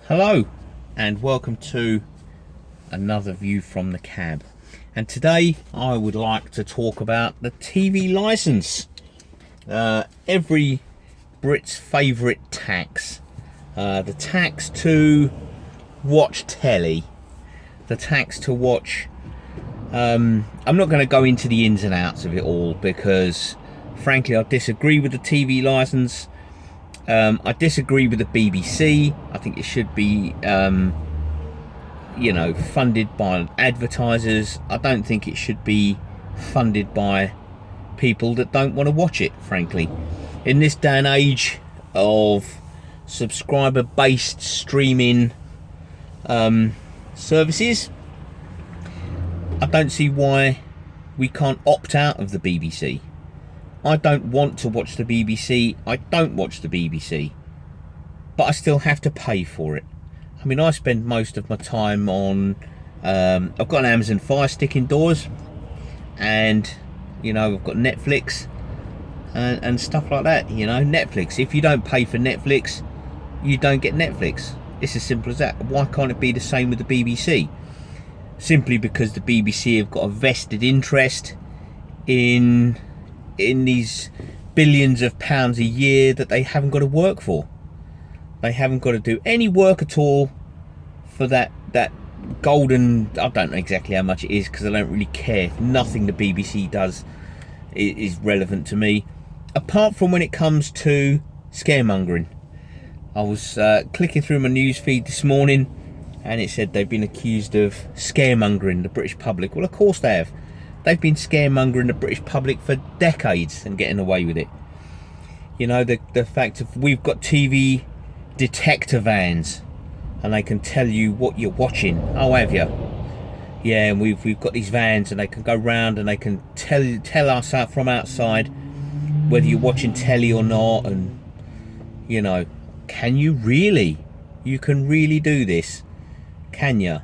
Hello and welcome to another view from the cab, and today I would like to talk about the TV license, every Brit's favourite tax, the tax to watch telly, the tax to watch I'm not going to go into the ins and outs of it all because frankly I disagree with the TV license. I disagree with the BBC. I think it should be, funded by advertisers. I don't think it should be funded by people that don't want to watch it, frankly. In this day and age of subscriber-based streaming services, I don't see why we can't opt out of the BBC. I don't want to watch the BBC. I don't watch the BBC, but I still have to pay for it. I mean, I spend most of my time on I've got an Amazon Fire Stick indoors, and I've got Netflix and stuff like that. Netflix, if you don't pay for Netflix, you don't get Netflix. It's as simple as that. Why can't it be the same with the BBC? Simply because the BBC have got a vested interest in these billions of pounds a year that they haven't got to work for. They haven't got to do any work at all for that golden, I don't know exactly how much it is because I don't really care. Nothing the BBC does is relevant to me, apart from when it comes to scaremongering. I was clicking through my news feed this morning and it said they've been accused of scaremongering the British public. Well, of course they have. They've been scaremongering the British public for decades and getting away with it. The fact of we've got TV detector vans and they can tell you what you're watching. Oh, have you? Yeah, and we've got these vans and they can go round and they can tell us out from outside whether you're watching telly or not. And can you really? You can really do this, can you?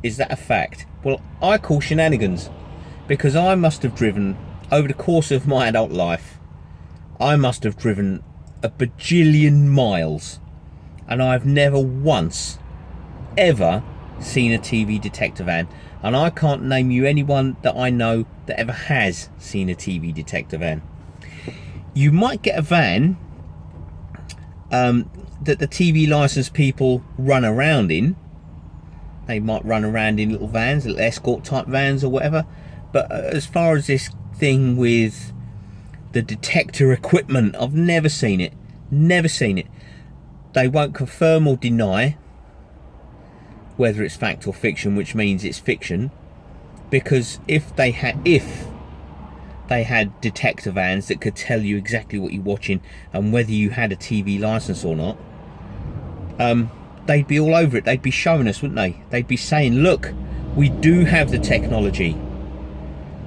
Is that a fact? Well, I call shenanigans. Because I must have driven, over the course of my adult life, I must have driven a bajillion miles. And I've never once, ever seen a TV detector van. And I can't name you anyone that I know that ever has seen a TV detector van. You might get a van that the TV license people run around in. They might run around in little vans, little escort type vans or whatever. But as far as this thing with the detector equipment, I've never seen it. Never seen it. They won't confirm or deny whether it's fact or fiction, which means it's fiction. Because if they had detector vans that could tell you exactly what you're watching and whether you had a TV license or not, they'd be all over it. They'd be showing us, wouldn't they? They'd be saying, look, we do have the technology.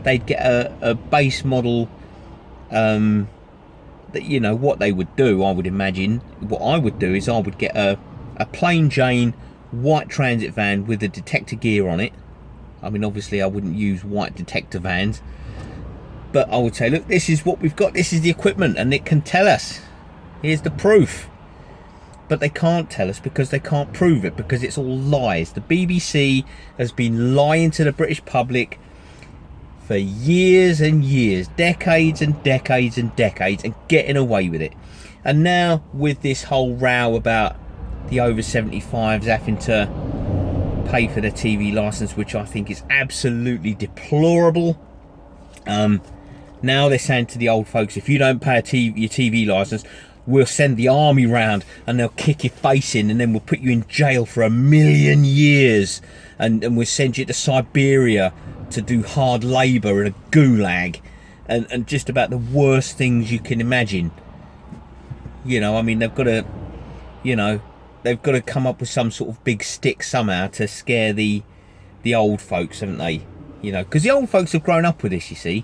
They'd get a base model that what they would do, I would imagine what I would do is I would get a plain Jane white transit van with the detector gear on it. I mean, obviously I wouldn't use white detector vans, but I would say, look, this is what we've got, this is the equipment, and it can tell us, here's the proof. But they can't tell us because they can't prove it, because it's all lies. The BBC has been lying to the British public for years and years, decades and decades and decades, and getting away with it. And now with this whole row about the over 75s having to pay for their TV license, which I think is absolutely deplorable. Now they're saying to the old folks, if you don't pay your TV license, we'll send the army round and they'll kick your face in, and then we'll put you in jail for 1,000,000 years, and we'll send you to Siberia to do hard labour in a gulag, and just about the worst things you can imagine. I mean, they've got to come up with some sort of big stick somehow to scare the old folks, haven't they? Because the old folks have grown up with this, you see,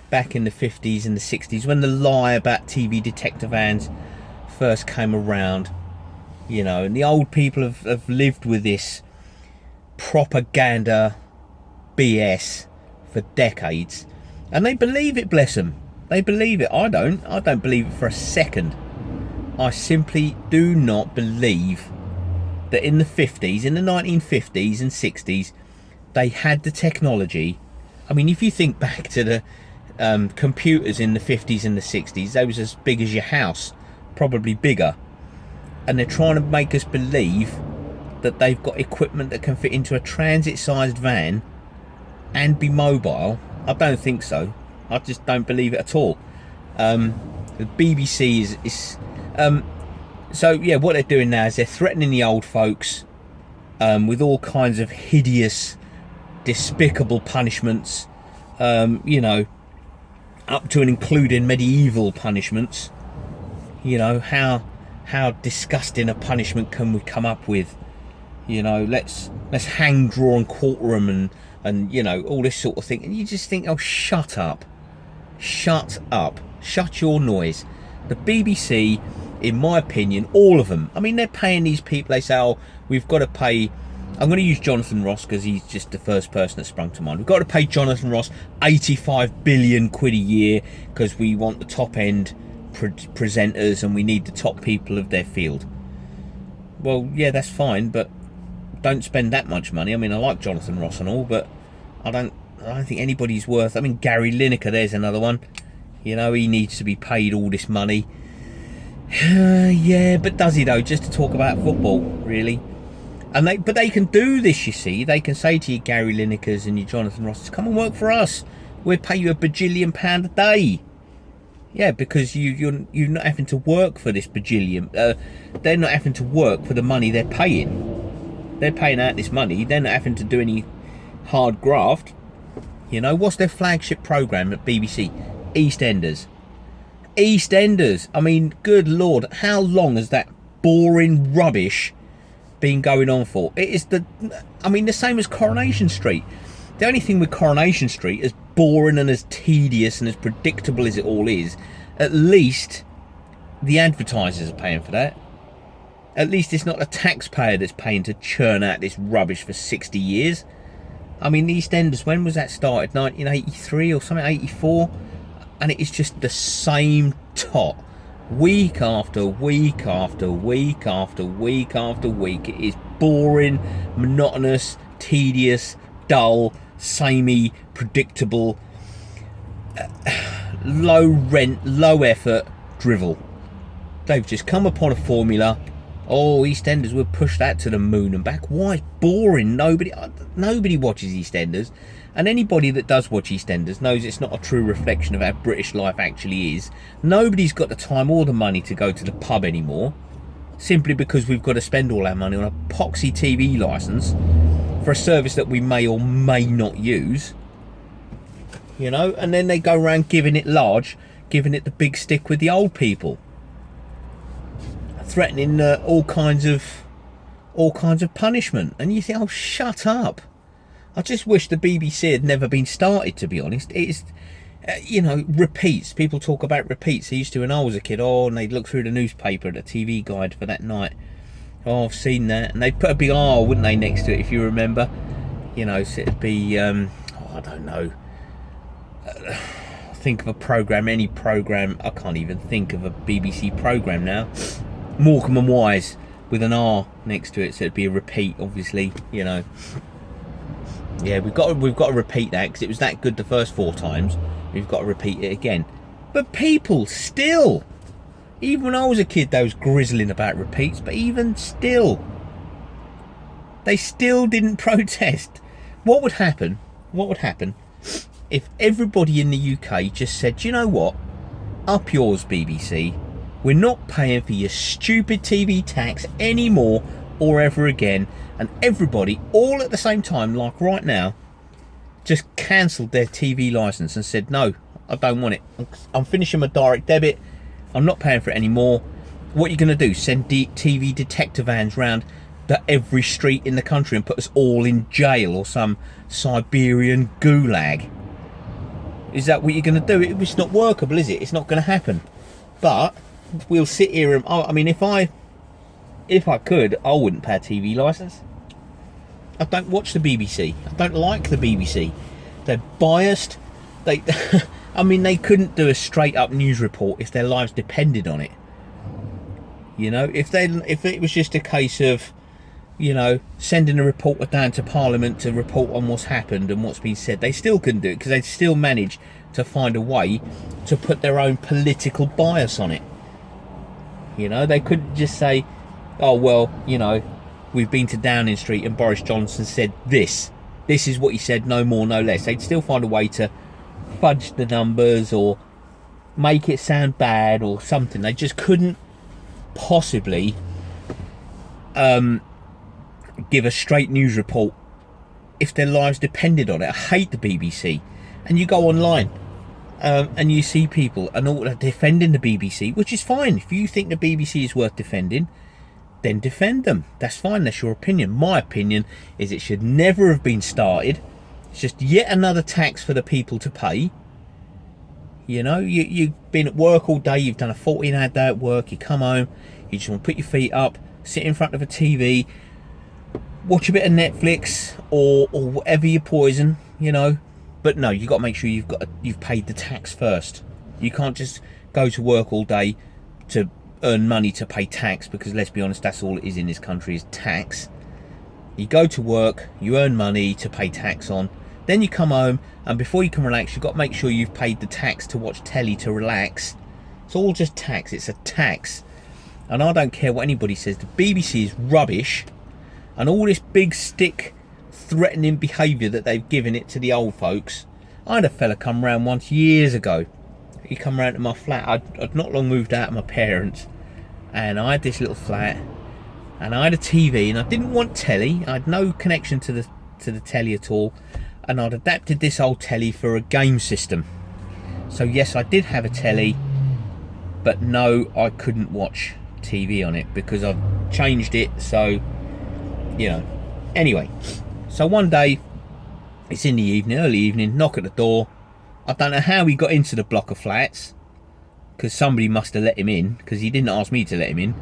back in the 50s and the 60s when the lie about TV detector vans first came around. And the old people have lived with this propaganda BS for decades, and they believe it, bless them. They believe it. I don't believe it for a second. I simply do not believe that in the 50s, in the 1950s and 60s, they had the technology. I mean, if you think back to the computers in the 50s and the 60s, they was as big as your house, probably bigger. And they're trying to make us believe that they've got equipment that can fit into a transit-sized van and be mobile. I don't think so. I just don't believe it at all. The BBC is so yeah, what they're doing now is they're threatening the old folks with all kinds of hideous, despicable punishments, you know, up to and including medieval punishments. You know, how disgusting a punishment can we come up with? You know, let's hang, draw and quarter them, and you know, all this sort of thing. And you just think, oh, shut up, shut your noise. The BBC, in my opinion, all of them, I mean, they're paying these people. They say, oh, we've got to pay, I'm going to use Jonathan Ross because he's just the first person that sprung to mind. We've got to pay Jonathan Ross 85 billion quid a year because we want the top end presenters and we need the top people of their field. Well, yeah, that's fine, but don't spend that much money. I mean, I like Jonathan Ross and all, but I don't think anybody's worth. I mean, Gary Lineker, there's another one. You know, he needs to be paid all this money. Yeah, but does he though? Just to talk about football, really? And but they can do this, you see. They can say to you, Gary Linekers and your Jonathan Rosses, come and work for us. We'll pay you £1 bajillion a day. Yeah, because you're not having to work for this bajillion. They're not having to work for the money they're paying. They're paying out this money. They're not having to do any hard graft. You know, what's their flagship programme at BBC? EastEnders. EastEnders. I mean, good Lord, how long has that boring rubbish been going on for? It is the same as Coronation Street. The only thing with Coronation Street, as boring and as tedious and as predictable as it all is, at least the advertisers are paying for that. At least it's not a taxpayer that's paying to churn out this rubbish for 60 years. I mean, EastEnders, when was that started? 1983 or something, 84? And it is just the same tot. Week after week after week after week after week. It is boring, monotonous, tedious, dull, samey, predictable, low rent, low effort drivel. They've just come upon a formula. Oh, EastEnders, we'll push that to the moon and back. Why? It's boring. Nobody watches EastEnders. And anybody that does watch EastEnders knows it's not a true reflection of how British life actually is. Nobody's got the time or the money to go to the pub anymore, simply because we've got to spend all our money on a poxy TV licence for a service that we may or may not use. You know, and then they go around giving it large, giving it the big stick with the old people, threatening all kinds of punishment. And you think, oh, shut up. I just wish the BBC had never been started, to be honest. It's, you know, repeats. People talk about repeats. They used to when I was a kid. Oh, and they'd look through the newspaper, the TV guide for that night. Oh, I've seen that. And they'd put a big R, wouldn't they, next to it, if you remember. You know, so it'd be, I don't know. Think of a programme, any programme. I can't even think of a BBC programme now. Morecambe and Wise with an R next to it, so it'd be a repeat, obviously, you know. Yeah, we've got to repeat that because it was that good the first 4 times. We've got to repeat it again. But people still, even when I was a kid, they was grizzling about repeats. But even still, they still didn't protest. What would happen? What would happen if everybody in the UK just said, do you know what? Up yours, BBC. We're not paying for your stupid TV tax anymore or ever again. And everybody, all at the same time, like right now, just cancelled their TV licence and said, no, I don't want it. I'm finishing my direct debit. I'm not paying for it anymore. What are you going to do? Send TV detector vans round to every street in the country and put us all in jail or some Siberian gulag? Is that what you're going to do? It's not workable, is it? It's not going to happen. But we'll sit here and, I mean, if I could, I wouldn't pay a TV licence. I don't watch the BBC. I don't like the BBC. They're biased. I mean, they couldn't do a straight up news report if their lives depended on it. You know, if it was just a case of, you know, sending a reporter down to Parliament to report on what's happened and what's been said. They still couldn't do it because they still manage to find a way to put their own political bias on it. You know, they couldn't just say, oh, well, you know, we've been to Downing Street and Boris Johnson said this. This is what he said, no more, no less. They'd still find a way to fudge the numbers or make it sound bad or something. They just couldn't possibly give a straight news report if their lives depended on it. I hate the BBC. And you go online and you see people and all defending the BBC, which is fine. If you think the BBC is worth defending, then defend them. That's fine. That's your opinion. My opinion is it should never have been started. It's just yet another tax for the people to pay. You know, you've been at work all day. You've done a 14-hour day at work. You come home. You just want to put your feet up, sit in front of a TV, watch a bit of Netflix or whatever your poison, you know. But no, you've got to make sure you've paid the tax first. You can't just go to work all day to earn money to pay tax, because let's be honest, that's all it is in this country, is tax. You go to work, you earn money to pay tax on, then you come home, and before you can relax, you've got to make sure you've paid the tax to watch telly to relax. It's all just tax. It's a tax. And I don't care what anybody says, the BBC is rubbish, and all this big stick threatening behaviour that they've given it to the old folks. I had a fella come round once years ago. He come round to my flat. I'd not long moved out of my parents, and I had this little flat, and I had a TV, and I didn't want telly. I had no connection to the telly at all, and I'd adapted this old telly for a game system. So yes, I did have a telly, but no, I couldn't watch TV on it because I've changed it. So, you know, anyway, so one day it's in the evening, early evening, knock at the door. I don't know how he got into the block of flats, because somebody must have let him in, because he didn't ask me to let him in.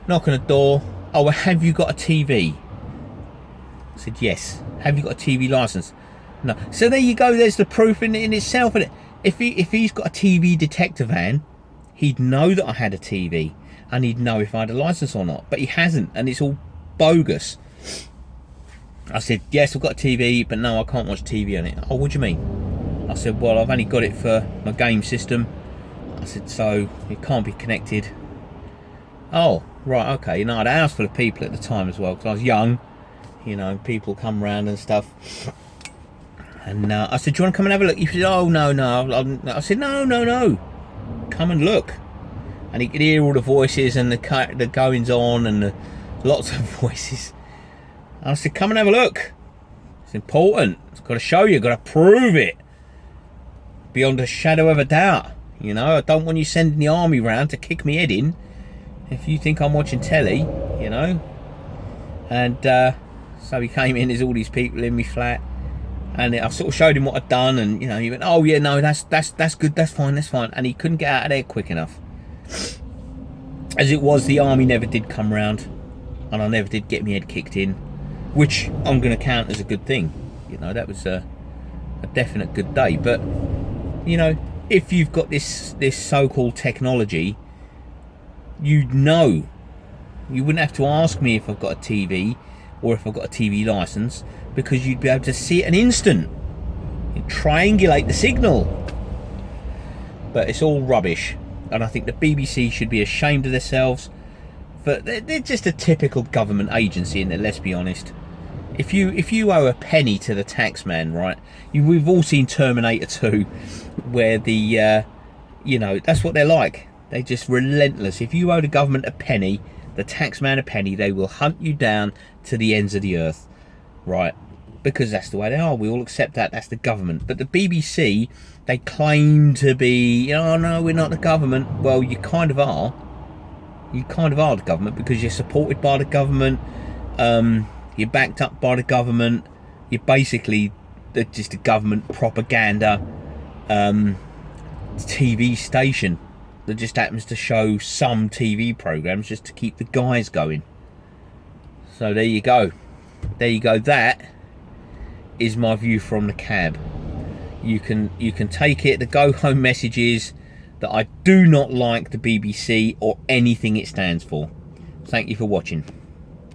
Knock on the door. Oh, well, have you got a TV? I said, yes. Have you got a TV license? No. So there you go. There's the proof in itself. If he's got a TV detector van, he'd know that I had a TV, and he'd know if I had a license or not. But he hasn't, and it's all bogus. I said, yes, I've got a TV, but no, I can't watch TV on it. Oh, what do you mean? I said, well, I've only got it for my game system. I said, so it can't be connected. Oh, right, okay. You know, I had a house full of people at the time as well, because I was young. You know, people come round and stuff. And I said, do you want to come and have a look? He said, oh, no. I said, no. Come and look. And he could hear all the voices and the goings on and lots of voices. And I said, come and have a look. It's important. It's got to show you. Got to prove it. Beyond a shadow of a doubt. You know, I don't want you sending the army round to kick me head in if you think I'm watching telly, you know. And so he came in, there's all these people in my flat, and I sort of showed him what I'd done, and you know, he went, oh yeah, no, that's good, that's fine, and he couldn't get out of there quick enough. As it was, the army never did come round, and I never did get my head kicked in, which I'm going to count as a good thing. You know, that was a definite good day. But you know, if you've got this so-called technology, you know, you wouldn't have to ask me if I've got a TV or if I've got a TV license, because you'd be able to see it an instant. You'd triangulate the signal. But it's all rubbish, and I think the BBC should be ashamed of themselves. But they're just a typical government agency, and let's be honest. If you owe a penny to the tax man, right? We've all seen Terminator 2, where the you know, that's what they're like. They're just relentless. If you owe the government a penny, the tax man a penny, they will hunt you down to the ends of the earth, right? Because that's the way they are. We all accept that. That's the government. But the BBC, they claim to be, oh no, we're not the government. Well, you kind of are. You kind of are the government, because you're supported by the government. You're backed up by the government. You're basically just a government propaganda TV station that just happens to show some TV programs just to keep the guys going. So there you go. That is my view from the cab. You can take it. The go home message is that I do not like the BBC or anything it stands for. Thank you for watching.